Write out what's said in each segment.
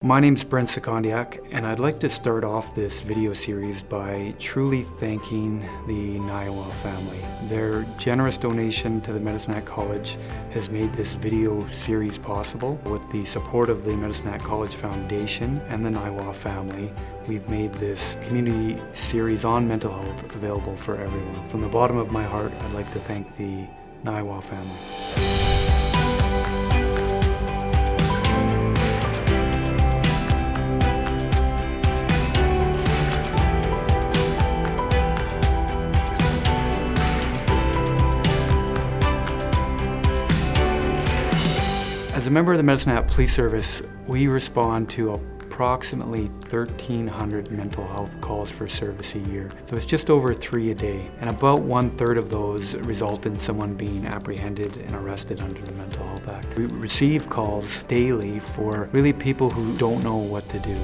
My name's Brent Secondiak, and I'd like to start off this video series by truly thanking the Niwa family. Their generous donation to the Medicine College has made this video series possible. With the support of the Medicine College Foundation and the Niwa family, we've made this community series on mental health available for everyone. From the bottom of my heart, I'd like to thank the Niwa family. As a member of the Medicine Police Service, we respond to approximately 1,300 mental health calls for service a year. So it's just over 3 a day. And about 1/3 of those result in someone being apprehended and arrested under the Mental Health Act. We receive calls daily for really people who don't know what to do.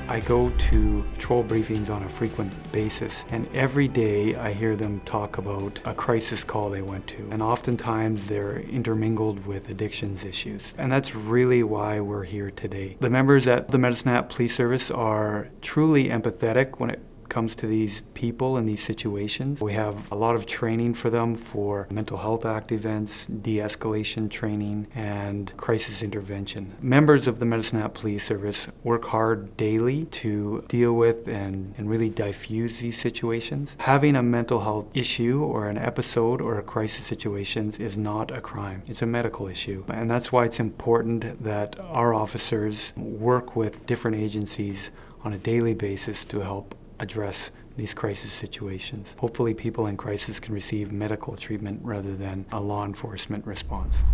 I go to patrol briefings on a frequent basis, and every day I hear them talk about a crisis call they went to, and oftentimes they're intermingled with addictions issues. And that's really why we're here today. The members at the Medicine Police Service are truly empathetic when it comes to these people in these situations. We have a lot of training for them for Mental Health Act events, de-escalation training, and crisis intervention. Members of the Medicine Police Service work hard daily to deal with and really diffuse these situations. Having a mental health issue or an episode or a crisis situation is not a crime. It's a medical issue. And that's why it's important that our officers work with different agencies on a daily basis to help address these crisis situations. Hopefully people in crisis can receive medical treatment rather than a law enforcement response.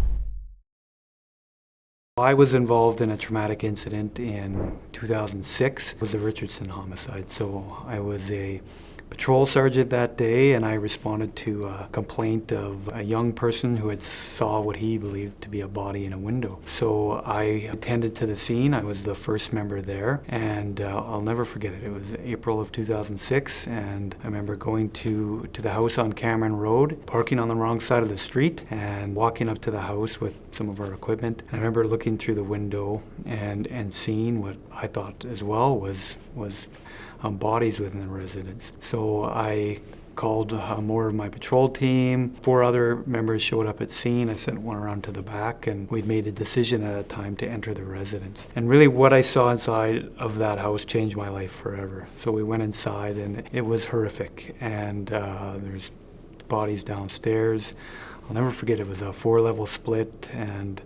I was involved in a traumatic incident in 2006. It was a Richardson homicide. So I was a patrol sergeant that day, and I responded to a complaint of a young person who had saw what he believed to be a body in a window. So I attended to the scene. I was the first member there, and I'll never forget it. It was April of 2006, and I remember going to the house on Cameron Road, parking on the wrong side of the street, and walking up to the house with some of our equipment. And I remember looking through the window and seeing what I thought as well was bodies within the residence. So I called more of my patrol team. 4 other members showed up at scene. I sent one around to the back, and we'd made a decision at a time to enter the residence. And really what I saw inside of that house changed my life forever. So we went inside, and it was horrific. And there's bodies downstairs. I'll never forget, it was a 4-level split, and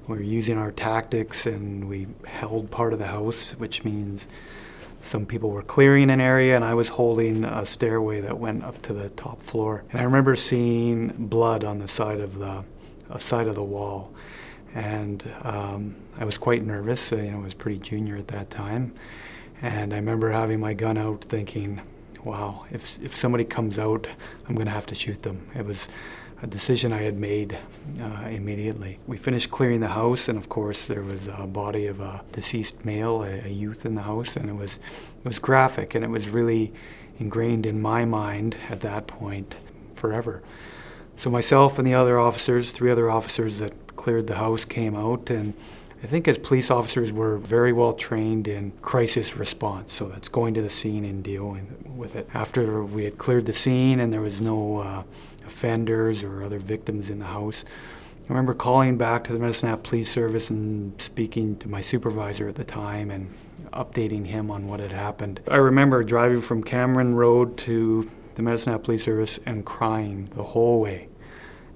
we were using our tactics, and we held part of the house, which means some people were clearing an area, and I was holding a stairway that went up to the top floor. And I remember seeing blood on the side of the wall, and I was quite nervous. I was pretty junior at that time, and I remember having my gun out, thinking, "Wow, if somebody comes out, I'm going to have to shoot them." It was a decision I had made immediately. We finished clearing the house, and of course there was a body of a deceased male, a youth in the house, and it was graphic, and it was really ingrained in my mind at that point forever. So myself and the other officers, 3 other officers that cleared the house, came out, and I think as police officers we're very well trained in crisis response, so that's going to the scene and dealing with it. After we had cleared the scene and there was no offenders or other victims in the house, I remember calling back to the Medicine Police Service and speaking to my supervisor at the time and updating him on what had happened. I remember driving from Cameron Road to the Medicine Police Service and crying the whole way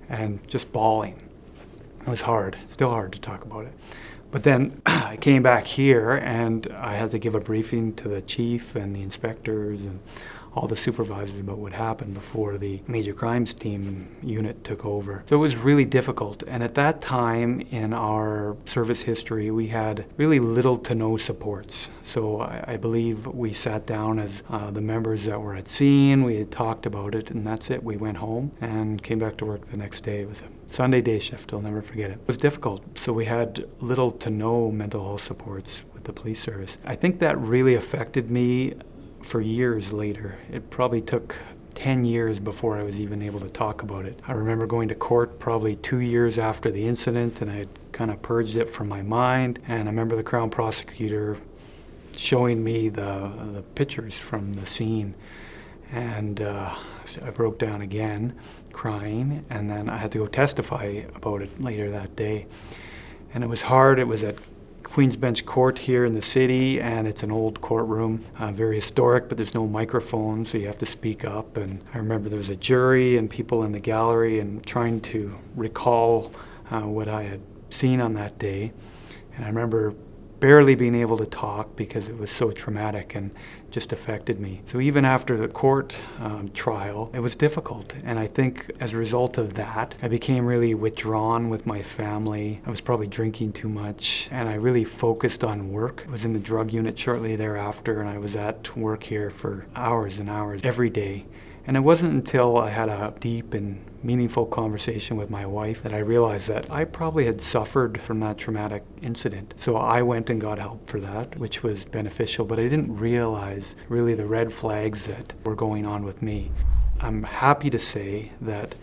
and just bawling. It was hard, still hard to talk about it. But then I came back here and I had to give a briefing to the chief and the inspectors and all the supervisors about what happened before the major crimes team unit took over. So it was really difficult. And at that time in our service history, we had really little to no supports. So I believe we sat down as the members that were at scene, we had talked about it, and that's it. We went home and came back to work the next day. It was a Sunday day shift, I'll never forget it. It was difficult. So we had little to no mental health supports with the police service. I think that really affected me for years later. It probably took 10 years before I was even able to talk about it. I remember going to court probably 2 years after the incident, and I had kind of purged it from my mind. And I remember the Crown prosecutor showing me the pictures from the scene. And I broke down again, crying, and then I had to go testify about it later that day. And it was hard. It was at Queen's Bench Court here in the city, and it's an old courtroom, very historic, but there's no microphone, so you have to speak up. And I remember there was a jury and people in the gallery, and trying to recall what I had seen on that day. And I remember barely being able to talk because it was so traumatic and just affected me. So even after the court trial, it was difficult. And I think as a result of that, I became really withdrawn with my family. I was probably drinking too much, and I really focused on work. I was in the drug unit shortly thereafter, and I was at work here for hours and hours every day. And it wasn't until I had a deep and meaningful conversation with my wife that I realized that I probably had suffered from that traumatic incident. So I went and got help for that, which was beneficial, but I didn't realize really the red flags that were going on with me. I'm happy to say that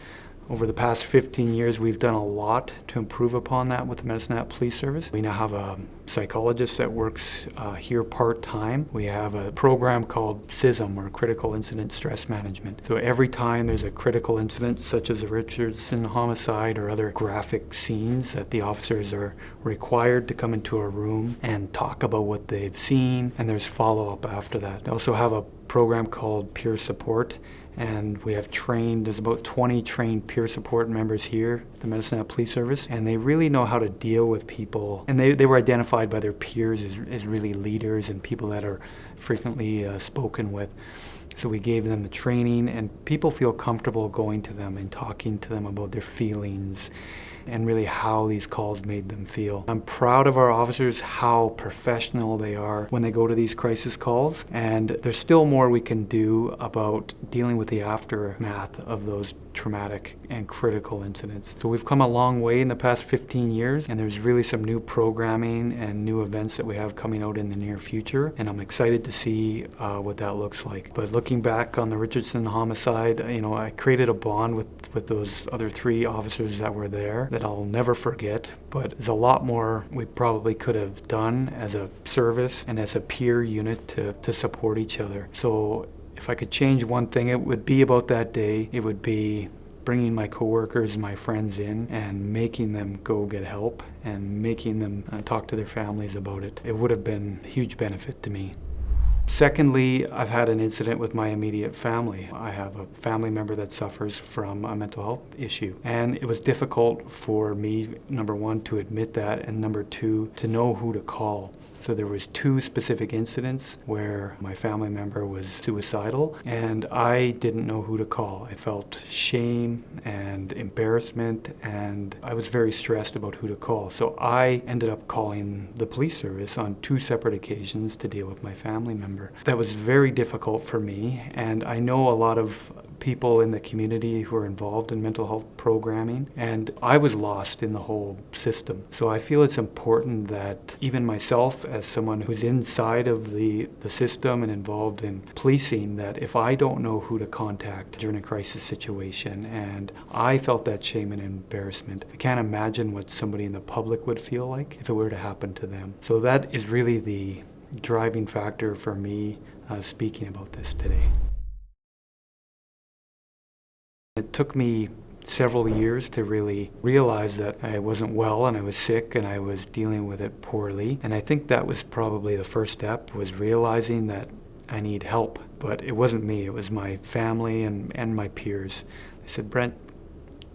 over the past 15 years, we've done a lot to improve upon that with the Medicine Hat Police Service. We now have a psychologist that works here part-time. We have a program called CISM, or Critical Incident Stress Management. So every time there's a critical incident, such as a Richardson homicide or other graphic scenes, that the officers are required to come into a room and talk about what they've seen, and there's follow-up after that. They also have a program called Peer Support, and we have there's about 20 trained peer support members here at the Medicine Hat Police Service, and they really know how to deal with people. And they were identified by their peers as really leaders and people that are frequently spoken with. So we gave them the training, and people feel comfortable going to them and talking to them about their feelings and really how these calls made them feel. I'm proud of our officers, how professional they are when they go to these crisis calls, and there's still more we can do about dealing with the aftermath of those traumatic and critical incidents. So we've come a long way in the past 15 years, and there's really some new programming and new events that we have coming out in the near future, and I'm excited to see what that looks like. But looking back on the Richardson homicide, I created a bond with those other 3 officers that were there that I'll never forget, but there's a lot more we probably could have done as a service and as a peer unit to support each other. So if I could change one thing, it would be about that day. It would be bringing my coworkers and my friends in and making them go get help and making them talk to their families about it. It would have been a huge benefit to me. Secondly, I've had an incident with my immediate family. I have a family member that suffers from a mental health issue. And it was difficult for me, number one, to admit that, and number two, to know who to call. So there was 2 specific incidents where my family member was suicidal, and I didn't know who to call. I felt shame and embarrassment, and I was very stressed about who to call. So I ended up calling the police service on 2 separate occasions to deal with my family member. That was very difficult for me, and I know a lot of people in the community who are involved in mental health programming, and I was lost in the whole system. So I feel it's important that even myself, as someone who's inside of the system and involved in policing, that if I don't know who to contact during a crisis situation, and I felt that shame and embarrassment, I can't imagine what somebody in the public would feel like if it were to happen to them. So that is really the driving factor for me speaking about this today. It took me several years to really realize that I wasn't well and I was sick and I was dealing with it poorly. And I think that was probably the first step, was realizing that I need help. But it wasn't me, it was my family and my peers. They said, Brent,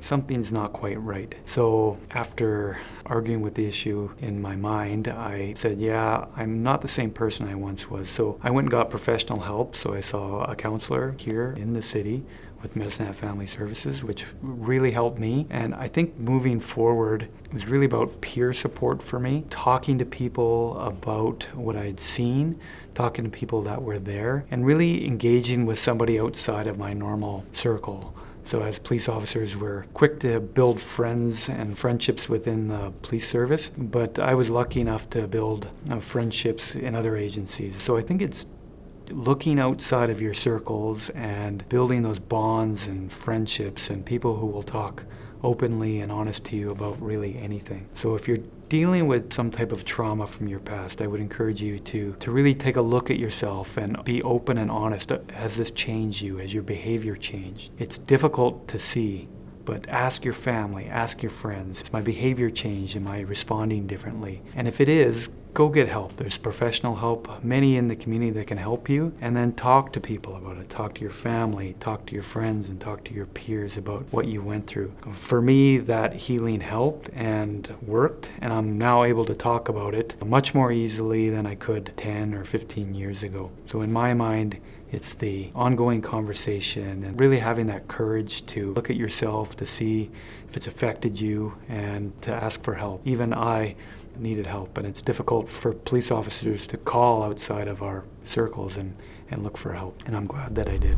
something's not quite right. So after arguing with the issue in my mind, I said, yeah, I'm not the same person I once was. So I went and got professional help. So I saw a counselor here in the city with Medicine Hat Family Services, which really helped me. And I think moving forward, it was really about peer support for me, talking to people about what I'd seen, talking to people that were there, and really engaging with somebody outside of my normal circle. So as police officers, we're quick to build friends and friendships within the police service, but I was lucky enough to build friendships in other agencies. So I think it's looking outside of your circles and building those bonds and friendships and people who will talk openly and honest to you about really anything. So if you're dealing with some type of trauma from your past, I would encourage you to really take a look at yourself and be open and honest. Has this changed you? Has your behavior changed? It's difficult to see, but ask your family, ask your friends. Has my behavior changed? Am I responding differently? And if it is, go get help. There's professional help, many in the community that can help you, and then talk to people about it. Talk to your family, talk to your friends, and talk to your peers about what you went through. For me, that healing helped and worked, and I'm now able to talk about it much more easily than I could 10 or 15 years ago. So in my mind, it's the ongoing conversation and really having that courage to look at yourself, to see if it's affected you, and to ask for help. Even I needed help, and it's difficult for police officers to call outside of our circles and look for help, and I'm glad that I did.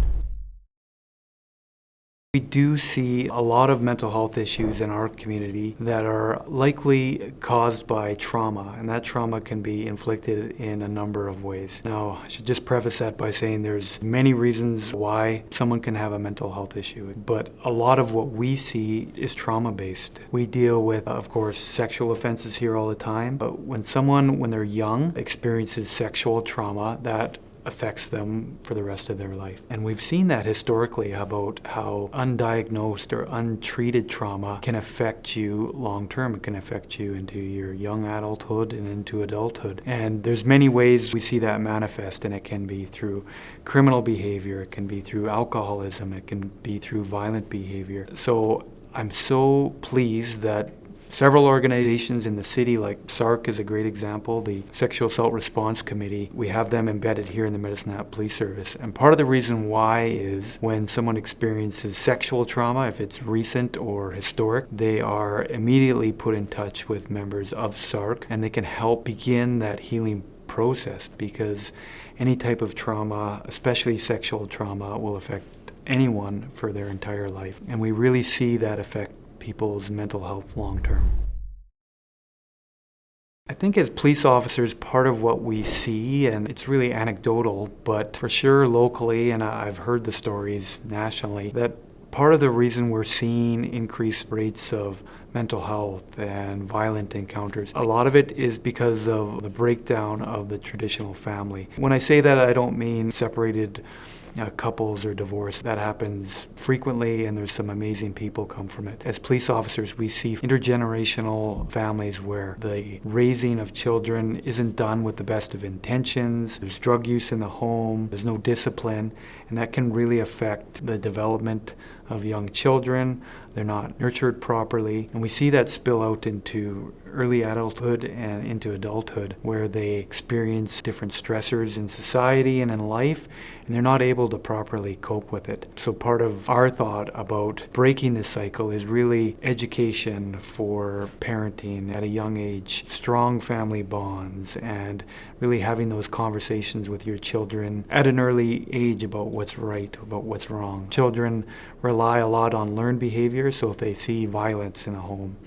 We do see a lot of mental health issues in our community that are likely caused by trauma, and that trauma can be inflicted in a number of ways. Now, I should just preface that by saying there's many reasons why someone can have a mental health issue, but a lot of what we see is trauma-based. We deal with, of course, sexual offenses here all the time, but when someone, when they're young, experiences sexual trauma, that affects them for the rest of their life. And we've seen that historically about how undiagnosed or untreated trauma can affect you long term. It can affect you into your young adulthood and into adulthood. And there's many ways we see that manifest, and it can be through criminal behavior, it can be through alcoholism, it can be through violent behavior. So I'm so pleased that several organizations in the city, like SARC is a great example, the Sexual Assault Response Committee, we have them embedded here in the Medicine Hat Police Service. And part of the reason why is when someone experiences sexual trauma, if it's recent or historic, they are immediately put in touch with members of SARC, and they can help begin that healing process, because any type of trauma, especially sexual trauma, will affect anyone for their entire life. And we really see that affect people's mental health long term. I think as police officers, part of what we see, and it's really anecdotal, but for sure locally, and I've heard the stories nationally, that part of the reason we're seeing increased rates of mental health and violent encounters, a lot of it is because of the breakdown of the traditional family. When I say that, I don't mean separated couples or divorce. That happens frequently, and there's some amazing people come from it. As police officers, we see intergenerational families where the raising of children isn't done with the best of intentions. There's drug use in the home, there's no discipline, and that can really affect the development of young children. They're not nurtured properly, and we see that spill out into early adulthood and into adulthood, where they experience different stressors in society and in life, and they're not able to properly cope with it. So part of our thought about breaking this cycle is really education for parenting at a young age, strong family bonds, and really having those conversations with your children at an early age about what's right, about what's wrong. Children rely a lot on learned behavior, so if they see violence in a home,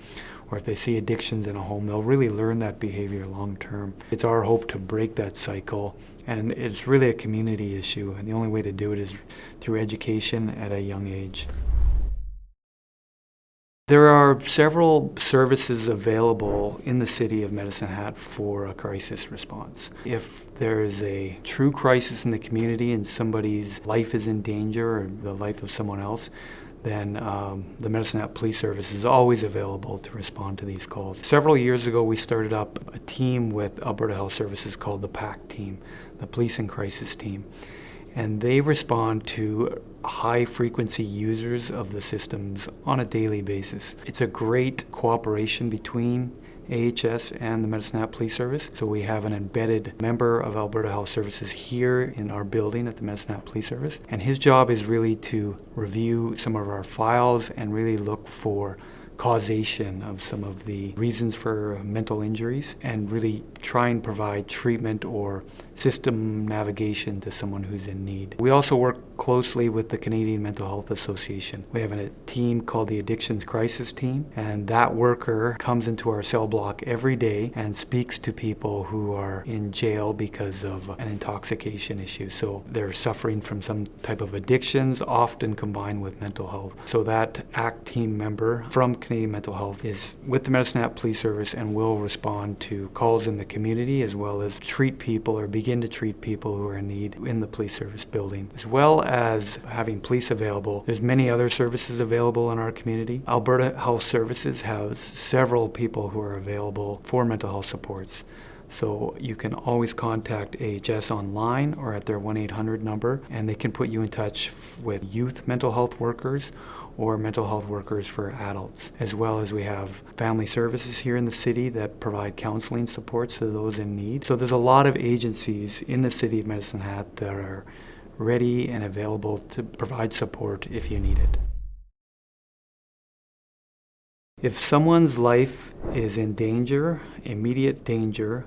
or if they see addictions in a home, they'll really learn that behavior long term. It's our hope to break that cycle, and it's really a community issue, and the only way to do it is through education at a young age. There are several services available in the city of Medicine Hat for a crisis response. If there is a true crisis in the community and somebody's life is in danger, or the life of someone else, then the Medicine Hat Police Service is always available to respond to these calls. Several years ago, we started up a team with Alberta Health Services called the PAC team, the Police and Crisis Team. and they respond to high-frequency users of the systems on a daily basis. It's a great cooperation between AHS and the Medicine Hat Police Service. So we have an embedded member of Alberta Health Services here in our building at the Medicine Hat Police Service. And his job is really to review some of our files and really look for causation of some of the reasons for mental injuries and really try and provide treatment or system navigation to someone who's in need. We also work closely with the Canadian Mental Health Association. We have a team called the Addictions Crisis Team, and that worker comes into our cell block every day and speaks to people who are in jail because of an intoxication issue. So they're suffering from some type of addictions, often combined with mental health. So that ACT team member from Canadian Mental Health is with the Medicine Hat Police Service and will respond to calls in the community as well as treat people or begin to treat people who are in need in the police service building. As well as having police available, there's many other services available in our community. Alberta Health Services has several people who are available for mental health supports. So you can always contact AHS online or at their 1-800 number, and they can put you in touch with youth mental health workers or mental health workers for adults. As well as we have family services here in the city that provide counseling supports to those in need. So there's a lot of agencies in the city of Medicine Hat that are ready and available to provide support if you need it. If someone's life is in danger, immediate danger,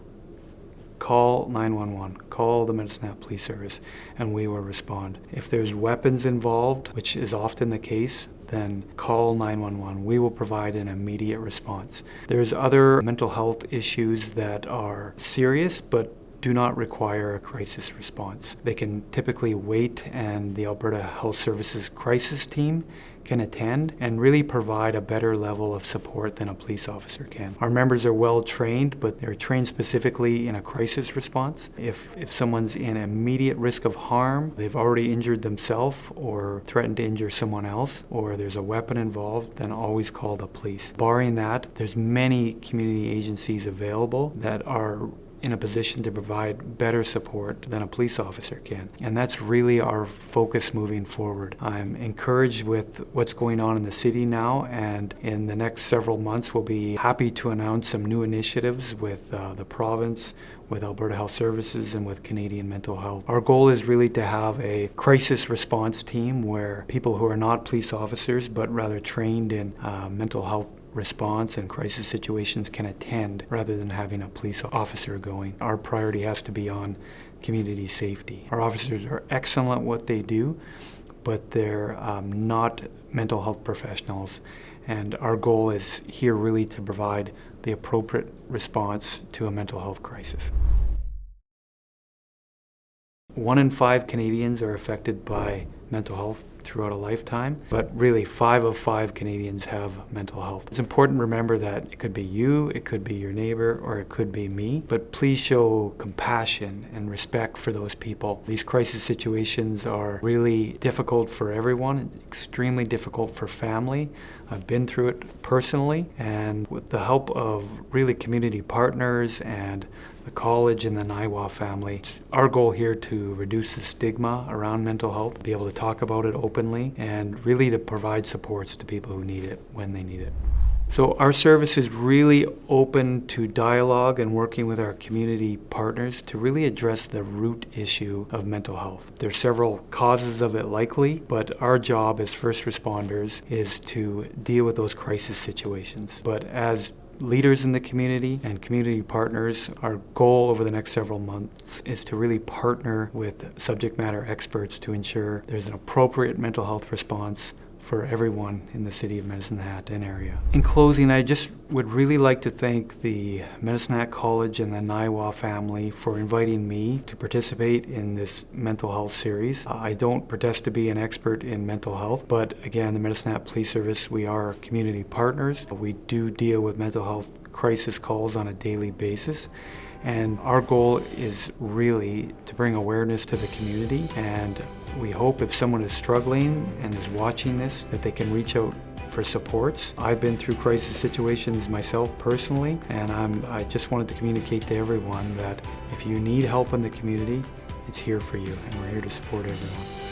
call 911, call the Medicine Hat Police Service, and we will respond. If there's weapons involved, which is often the case, then call 911. We will provide an immediate response. There's other mental health issues that are serious, but do not require a crisis response. They can typically wait, and the Alberta Health Services crisis team can attend and really provide a better level of support than a police officer can. Our members are well trained, but they're trained specifically in a crisis response. If someone's in immediate risk of harm, they've already injured themselves or threatened to injure someone else, or there's a weapon involved, then always call the police. Barring that, there's many community agencies available that are in a position to provide better support than a police officer can. And that's really our focus moving forward. I'm encouraged with what's going on in the city now, and in the next several months we'll be happy to announce some new initiatives with the province, with Alberta Health Services, and with Canadian Mental Health. Our goal is really to have a crisis response team where people who are not police officers but rather trained in mental health response and crisis situations can attend rather than having a police officer going. Our priority has to be on community safety. Our officers are excellent at what they do, but they're not mental health professionals. And our goal is here really to provide the appropriate response to a mental health crisis. 1 in 5 Canadians are affected by mental health throughout a lifetime, but really 5 of 5 Canadians have mental health. It's important to remember that it could be you, it could be your neighbor, or it could be me, but please show compassion and respect for those people. These crisis situations are really difficult for everyone, extremely difficult for family. I've been through it personally, and with the help of really community partners and the college and the Niwa family, it's our goal here to reduce the stigma around mental health, be able to talk about it openly, and really to provide supports to people who need it when they need it. So our service is really open to dialogue and working with our community partners to really address the root issue of mental health. There are several causes of it likely, but our job as first responders is to deal with those crisis situations. But as leaders in the community and community partners, our goal over the next several months is to really partner with subject matter experts to ensure there's an appropriate mental health response for everyone in the city of Medicine Hat and area. In closing, I just would really like to thank the Medicine Hat College and the Niwa family for inviting me to participate in this mental health series. I don't pretend to be an expert in mental health, but again, the Medicine Hat Police Service, we are community partners. We do deal with mental health crisis calls on a daily basis. And our goal is really to bring awareness to the community, and we hope if someone is struggling and is watching this, that they can reach out for supports. I've been through crisis situations myself personally, and I just wanted to communicate to everyone that if you need help in the community, it's here for you, and we're here to support everyone.